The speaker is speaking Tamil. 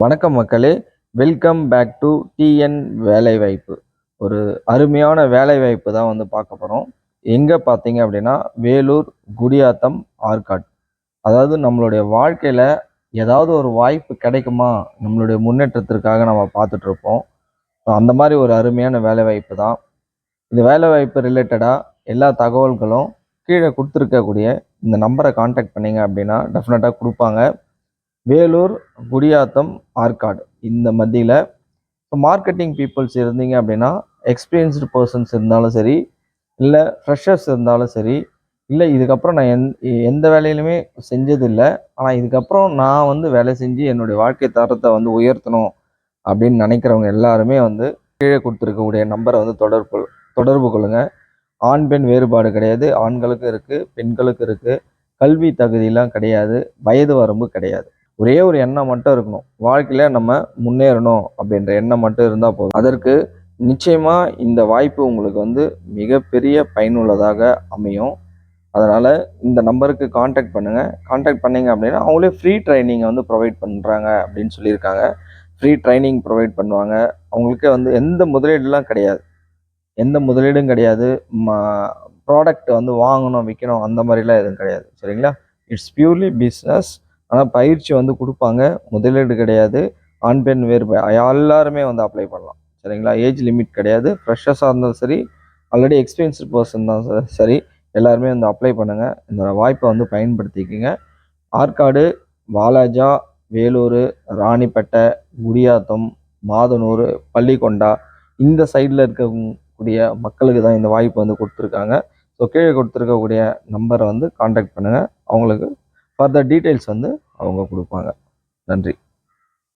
வணக்கம் மக்களே, வெல்கம் பேக் டு டிஎன் வேலைவாய்ப்பு. ஒரு அருமையான வேலைவாய்ப்பு தான் வந்து பார்க்க போகிறோம். எங்கே பார்த்தீங்க அப்படின்னா, வேலூர், குடியாத்தம், ஆற்காடு. அதாவது நம்மளுடைய வாழ்க்கையில் ஏதாவது ஒரு வாய்ப்பு கிடைக்குமா, நம்மளுடைய முன்னேற்றத்திற்காக நம்ம பார்த்துட்ருப்போம். ஸோ அந்த மாதிரி ஒரு அருமையான வேலைவாய்ப்பு தான். இந்த வேலைவாய்ப்பு ரிலேட்டடாக எல்லா தகவல்களும் கீழே கொடுத்துருக்கக்கூடிய இந்த நம்பரை கான்டாக்ட் பண்ணிங்க அப்படின்னா டெஃபினட்டாக கொடுப்பாங்க. வேலூர், குடியாத்தம், ஆற்காடு இந்த மத்தியில் இப்போ மார்க்கெட்டிங் பீப்புள்ஸ் இருந்தீங்க அப்படின்னா, எக்ஸ்பீரியன்ஸ்டு பர்சன்ஸ் இருந்தாலும் சரி, இல்லை ஃப்ரெஷர்ஸ் இருந்தாலும் சரி, இல்லை இதுக்கப்புறம் நான் எந்த வேலையிலுமே செஞ்சதில்லை, ஆனால் இதுக்கப்புறம் நான் வந்து வேலை செஞ்சு என்னுடைய வாழ்க்கை தரத்தை வந்து உயர்த்தணும் அப்படின்னு நினைக்கிறவங்க எல்லாருமே வந்து கீழே கொடுத்துருக்கக்கூடிய நம்பரை வந்து தொடர்பு கொள்ளுங்க. ஆண் பெண் வேறுபாடு கிடையாது. ஆண்களுக்கு இருக்குது, பெண்களுக்கு இருக்குது. கல்வி தகுதியெலாம் கிடையாது, வயது வரம்பு கிடையாது. ஒரே ஒரு எண்ணம் மட்டும் இருக்கணும். வாழ்க்கையில் நம்ம முன்னேறணும் அப்படின்ற எண்ணம் மட்டும் இருந்தால் போதும். அதற்கு நிச்சயமாக இந்த வாய்ப்பு உங்களுக்கு வந்து மிகப்பெரிய பயனுள்ளதாக அமையும். அதனால் இந்த நம்பருக்கு காண்டாக்ட் பண்ணுங்கள். காண்டாக்ட் பண்ணிங்க அப்படின்னா அவங்களே ஃப்ரீ ட்ரைனிங்கை வந்து ப்ரொவைட் பண்ணுறாங்க அப்படின்னு சொல்லியிருக்காங்க. ஃப்ரீ ட்ரைனிங் ப்ரொவைட் பண்ணுவாங்க. அவங்களுக்கே வந்து எந்த முதலீடுலாம் கிடையாது, எந்த முதலீடும் கிடையாது. ப்ராடக்ட் வந்து வாங்கணும் விற்கணும் அந்த மாதிரிலாம் எதுவும் கிடையாது. சரிங்களா? It's purely business. ஆனால் பயிற்சி வந்து கொடுப்பாங்க. முதலீடு கிடையாது. ஆண் பெண் எல்லாருமே வந்து அப்ளை பண்ணலாம். சரிங்களா? ஏஜ் லிமிட் கிடையாது. ஃப்ரெஷர்ஸாக இருந்தாலும் சரி, ஆல்ரெடி எக்ஸ்பீரியன்ஸ்டு பர்சன் தான் சரி, எல்லாருமே வந்து அப்ளை பண்ணுங்கள். இந்த வாய்ப்பை வந்து பயன்படுத்திக்கோங்க. ஆற்காடு, வாலாஜா, வேலூர், ராணிப்பேட்டை, குடியாத்தம், மாதனூர், பள்ளிக்கொண்டா இந்த சைடில் இருக்கக்கூடிய மக்களுக்கு தான் இந்த வாய்ப்பு வந்து கொடுத்துருக்காங்க. ஸோ கீழே கொடுத்துருக்கக்கூடிய நம்பரை வந்து காண்டாக்ட் பண்ணுங்கள். அவங்களுக்கு ஃபர்தர் டீட்டெயில்ஸ் வந்து அவங்க கொடுப்பாங்க. நன்றி.